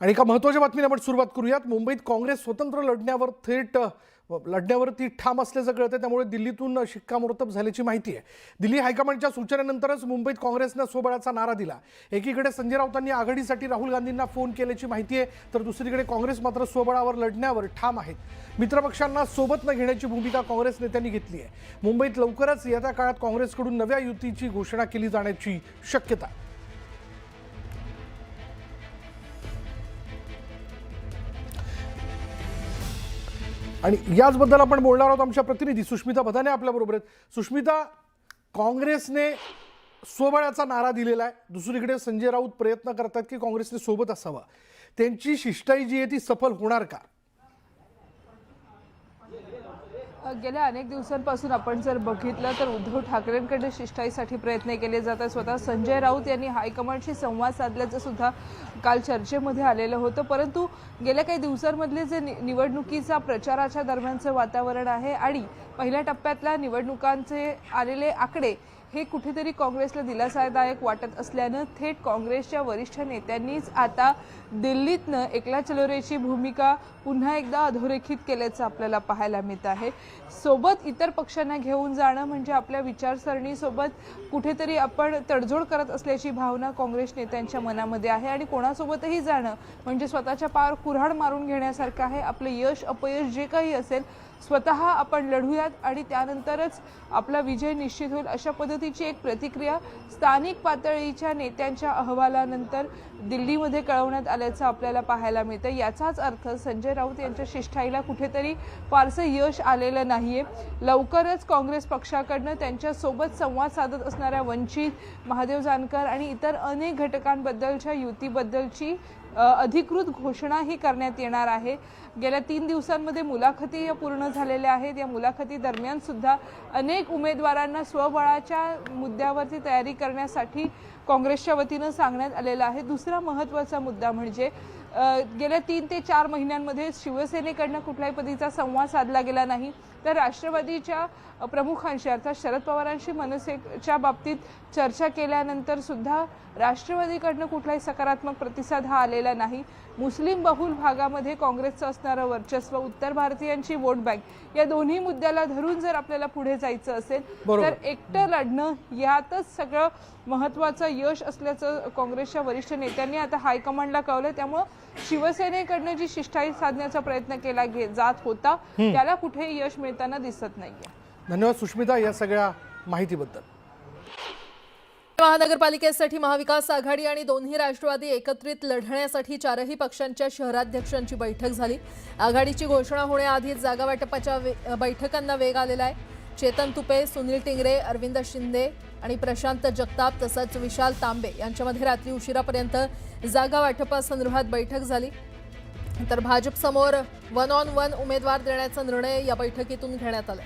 आणि एका महत्त्वाच्या बातमीने आपण सुरुवात करूयात। मुंबईत काँग्रेस स्वतंत्र लढण्यावरती ठाम असल्याचं कळतं, त्यामुळे दिल्लीतून शिक्कामोर्तब झाल्याची माहिती आहे। दिल्ली हायकमांडच्या सूचनेनंतरच मुंबईत काँग्रेसने स्वबळाचा नारा दिला। एकीकडे संजय राऊतांनी आघाडीसाठी राहुल गांधींना फोन केल्याची माहिती आहे, तर दुसरीकडे काँग्रेस मात्र स्वबळावर लढण्यावर ठाम आहेत। मित्रपक्षांना सोबत न घेण्याची भूमिका काँग्रेस नेत्यांनी घेतली आहे। मुंबईत लवकरच येत्या काळात काँग्रेसकडून नव्या युतीची घोषणा केली जाण्याची शक्यता आहे। आणि याचबद्दल आपण बोलणार आहोत। आमच्या प्रतिनिधी सुष्मिता भदाने आपल्याबरोबर आहेत। सुष्मिता, काँग्रेसने स्वबळाचा नारा दिलेला आहे, दुसरीकडे संजय राऊत प्रयत्न करतात की काँग्रेसने सोबत असावं। त्यांची शिष्टाई जी आहे ती सफल होणार का? गेल्या अनेक दिवसांपासून आपण जर बघितलं तर उद्धव ठाकरेंकडे शिष्टाईसाठी प्रयत्न केले जातात। स्वतः संजय राऊत यांनी हायकमांडशी संवाद साधल्याचं सुद्धा काल चर्चेमध्ये आलेलं होतं। परंतु गेल्या काही दिवसांमधले जे निवडणुकीचा प्रचाराच्या दरम्यानचं वातावरण आहे आणि पहिल्या टप्प्यातल्या निवडणुकांचे आलेले आकडे हे कुठेतरी काँग्रेसला दिलासादायक वाटत असल्यानं थेट काँग्रेसच्या वरिष्ठ नेत्यांनीच आता दिल्लीतनं एकला चलोरेची भूमिका पुन्हा एकदा अधोरेखित केल्याचं आपल्याला पाहायला मिळत आहे। सोबत इतर पक्षांना घेऊन जाणं म्हणजे आपल्या विचारसरणीसोबत कुठेतरी आपण तडजोड करत असल्याची भावना काँग्रेस नेत्यांच्या मनामध्ये आहे आणि कोणासोबतही जाणं म्हणजे स्वतःच्या पायावर कुऱ्हाड मारून घेण्यासारखं आहे। आपलं यश अपयश जे काही असेल स्वतः आपण लढूयात आणि त्यानंतरच आपला विजय निश्चित होईल, अशा पद्धतीची एक प्रतिक्रिया स्थानिक पातळीच्या नेत्यांच्या अहवालानंतर दिल्लीमध्ये कळवण्यात आल्याचं आपल्याला पाहायला मिळतं। याचाच अर्थ संजय राऊत यांच्या शिष्टाईला कुठेतरी फारसं यश आलेलं नाहीये। लवकरच काँग्रेस पक्षाकडनं त्यांच्यासोबत संवाद साधत असणाऱ्या वंचित, महादेव जानकर आणि इतर अनेक घटकांबद्दलच्या युतीबद्दलची अधिकृत घोषणा ही करण्यात येणार आहे। गेल्या 3 दिवसांमध्ये मुलाखती पूर्ण झालेल्या आहेत। या मुलाखती दरम्यान सुद्धा अनेक उमेदवारांना स्वबळाच्या मुद्द्यावरती तयारी करण्यासाठी काँग्रेसच्या वतीनं सांगण्यात आलेलं आहे। दुसरा महत्त्वाचा मुद्दा म्हणजे गेल्या 3 ते 4 महिन्यांमध्ये शिवसेनेकडनं कुठल्याही पद्धतीचा संवाद साधला गेला नाही, तर राष्ट्रवादीच्या प्रमुखांशी अर्थात शरद पवारांशी मनसेच्या बाबतीत चर्चा केल्यानंतर सुद्धा राष्ट्रवादीकडनं कुठलाही सकारात्मक प्रतिसाद हा आलेला नाही। मुस्लिम बहुल भागामध्ये काँग्रेसचं असणारं वर्चस्व, उत्तर भारतीयांची वोट बँक या दोन्ही मुद्द्याला धरून जर आपल्याला पुढे जायचं असेल तर एकटं लढणं यातच सगळं महत्त्वाचं यश असल्याचं काँग्रेसच्या वरिष्ठ नेत्यांनी आता हायकमांडला कळवलं। त्यामुळे शिवसेनेकडनं जी शिष्टाई साधण्याचा प्रयत्न केला जात होता त्याला कुठेही यश मिळताना दिसत नाहीये। धन्यवाद सुष्मिता या सगळ्या माहितीबद्दल। महानगरपालिकेसाठी महाविकास आघाडी आणि दोन्ही राष्ट्रवादी एकत्रित लढण्यासाठी 4ही पक्षांच्या शहराध्यक्षांची बैठक झाली। आघाडीची घोषणा होण्याआधीच जागा वाटपाच्या बैठकांना वेग आलेला आहे। चेतन तुपे, सुनील टिंगरे, अरविंद शिंदे आणि प्रशांत जगताप तसंच विशाल तांबे यांच्यामध्ये रात्री उशिरापर्यंत जागा वाटपासंदर्भात बैठक झाली। तर भाजप समोर 1-on-1 उमेदवार देण्याचा निर्णय या बैठकीतून घेण्यात आला।